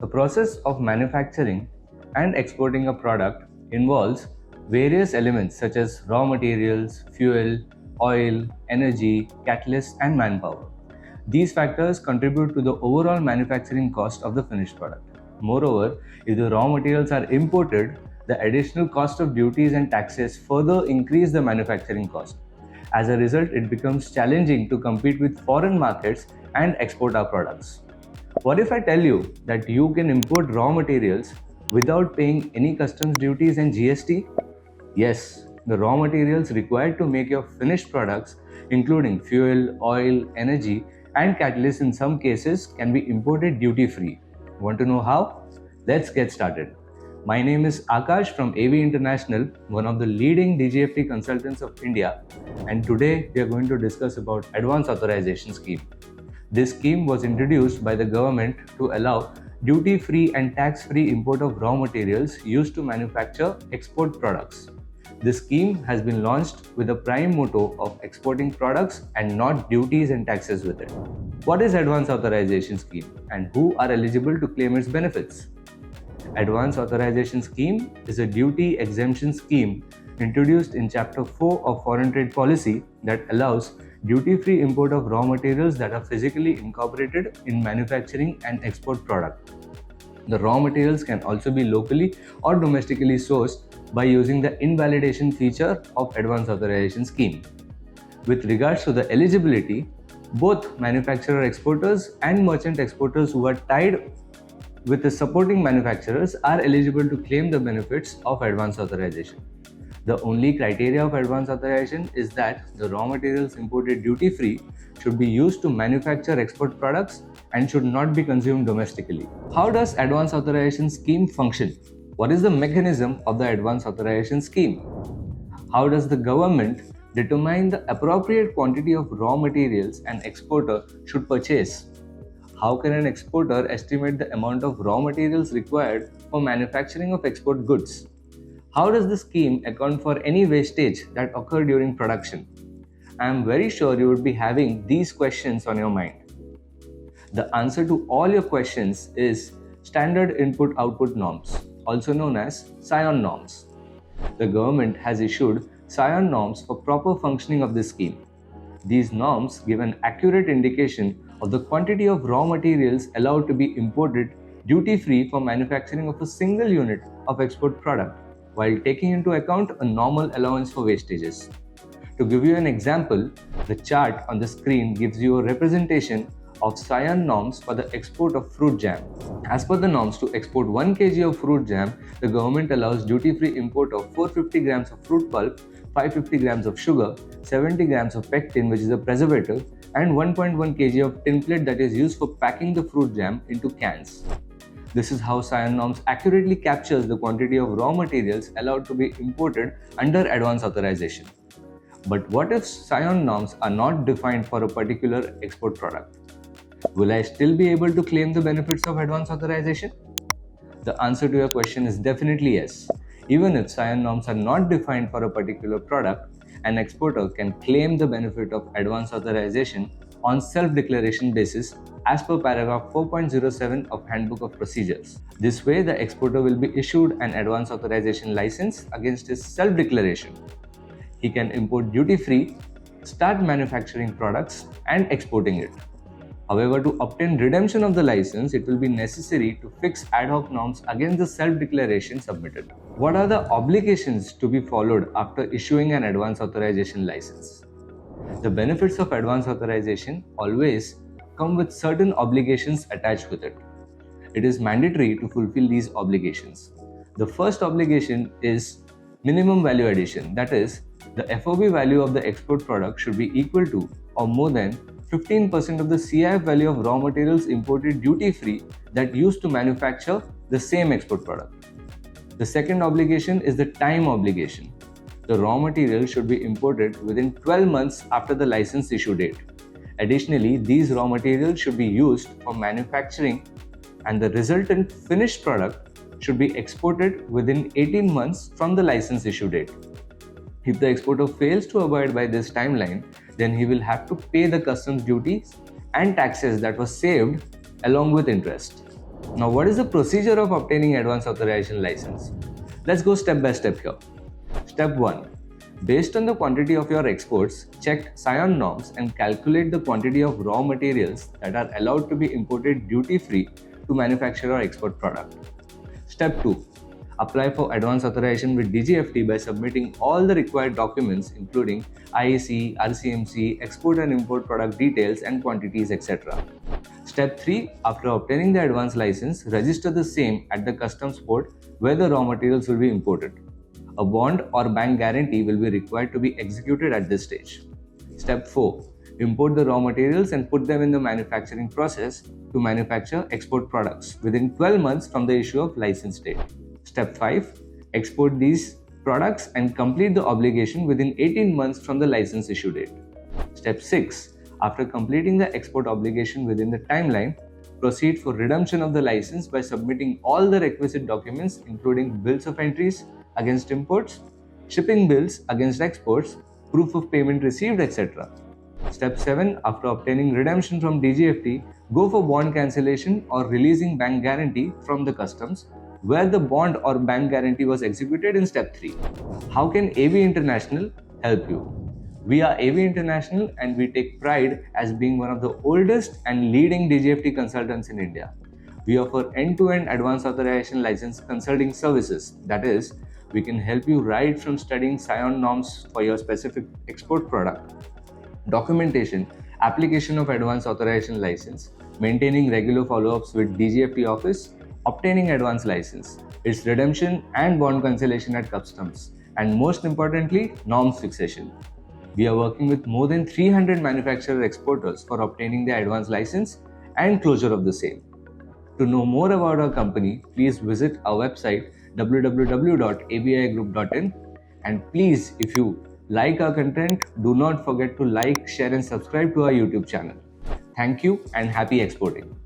The process of manufacturing and exporting a product involves various elements such as raw materials, fuel, oil, energy, catalysts, and manpower. These factors contribute to the overall manufacturing cost of the finished product. Moreover, if the raw materials are imported, the additional cost of duties and taxes further increase the manufacturing cost. As a result, it becomes challenging to compete with foreign markets and export our products. What if I tell you that you can import raw materials without paying any customs duties and GST? Yes, the raw materials required to make your finished products, including fuel, oil, energy, and catalysts in some cases, can be imported duty free. Want to know how? Let's get started. My name is Akash from AV International, one of the leading DGFT consultants of India, and today we are going to discuss about Advance Authorization Scheme. This scheme was introduced by the government to allow duty-free and tax-free import of raw materials used to manufacture export products. This scheme has been launched with a prime motto of exporting products and not duties and taxes with it. What is Advance Authorization Scheme and who are eligible to claim its benefits? Advance Authorization Scheme is a duty exemption scheme introduced in Chapter 4 of Foreign Trade Policy that allows duty-free import of raw materials that are physically incorporated in manufacturing and export product. The raw materials can also be locally or domestically sourced by using the invalidation feature of Advance Authorization Scheme. With regards to the eligibility, both manufacturer exporters and merchant exporters who are tied with the supporting manufacturers are eligible to claim the benefits of Advance Authorization. The only criteria of Advance Authorization is that the raw materials imported duty-free should be used to manufacture export products and should not be consumed domestically. How does Advance Authorization Scheme function? What is the mechanism of the Advance Authorization Scheme? How does the government determine the appropriate quantity of raw materials an exporter should purchase? How can an exporter estimate the amount of raw materials required for manufacturing of export goods? How does the scheme account for any wastage that occur during production? I am very sure you would be having these questions on your mind. The answer to all your questions is Standard Input-Output Norms, also known as SION Norms. The government has issued SION Norms for proper functioning of this scheme. These norms give an accurate indication of the quantity of raw materials allowed to be imported duty-free for manufacturing of a single unit of export product, while taking into account a normal allowance for wastages. To give you an example, the chart on the screen gives you a representation of SION norms for the export of fruit jam. As per the norms, to export 1 kg of fruit jam, the government allows duty-free import of 450 grams of fruit pulp, 550 grams of sugar, 70 grams of pectin, which is a preservative, and 1.1 kg of tin plate that is used for packing the fruit jam into cans. This is how SION norms accurately captures the quantity of raw materials allowed to be imported under Advance Authorization. But what if SION norms are not defined for a particular export product? Will I still be able to claim the benefits of Advance Authorization? The answer to your question is definitely yes. Even if SION norms are not defined for a particular product, an exporter can claim the benefit of Advance Authorization on self-declaration basis as per paragraph 4.07 of Handbook of Procedures. This way, the exporter will be issued an Advance Authorization license against his self-declaration. He can import duty-free, start manufacturing products and exporting it. However, to obtain redemption of the license, it will be necessary to fix ad hoc norms against the self-declaration submitted. What are the obligations to be followed after issuing an Advance Authorization license? The benefits of Advance Authorization always come with certain obligations attached with it. It is mandatory to fulfill these obligations. The first obligation is minimum value addition, that is, the FOB value of the export product should be equal to or more than 15% of the CIF value of raw materials imported duty-free that used to manufacture the same export product. The second obligation is the time obligation. The raw material should be imported within 12 months after the license issue date. Additionally, these raw materials should be used for manufacturing and the resultant finished product should be exported within 18 months from the license issue date. If the exporter fails to abide by this timeline, then he will have to pay the customs duties and taxes that were saved along with interest. Now, what is the procedure of obtaining advance authorization license? Let's go step by step here. Step 1. Based on the quantity of your exports, check SION norms and calculate the quantity of raw materials that are allowed to be imported duty-free to manufacture or export product. Step 2. Apply for advance authorization with DGFT by submitting all the required documents including IEC, RCMC, export and import product details and quantities, etc. Step 3. After obtaining the advance license, register the same at the customs port where the raw materials will be imported. A bond or bank guarantee will be required to be executed at this stage. Step 4. Import the raw materials and put them in the manufacturing process to manufacture export products within 12 months from the issue of license date. Step 5. Export these products and complete the obligation within 18 months from the license issue date. Step 6. After completing the export obligation within the timeline, proceed for redemption of the license by submitting all the requisite documents including bills of entries against imports, shipping bills against exports, proof of payment received, etc. Step 7. After obtaining redemption from DGFT, go for bond cancellation or releasing bank guarantee from the customs where the bond or bank guarantee was executed in Step 3. How can AV International help you? We are AV International and we take pride as being one of the oldest and leading DGFT consultants in India. We offer end-to-end advanced authorization license consulting services. That is, we can help you right from studying SION norms for your specific export product, documentation, application of advanced authorization license, maintaining regular follow-ups with DGFT office, obtaining advance license, its redemption and bond cancellation at customs, and most importantly, norms fixation. We are working with more than 300 manufacturer exporters for obtaining the advance license and closure of the same. To know more about our company, please visit our website www.abigroup.in, and please, if you like our content, do not forget to like, share and subscribe to our YouTube channel. Thank you and happy exporting.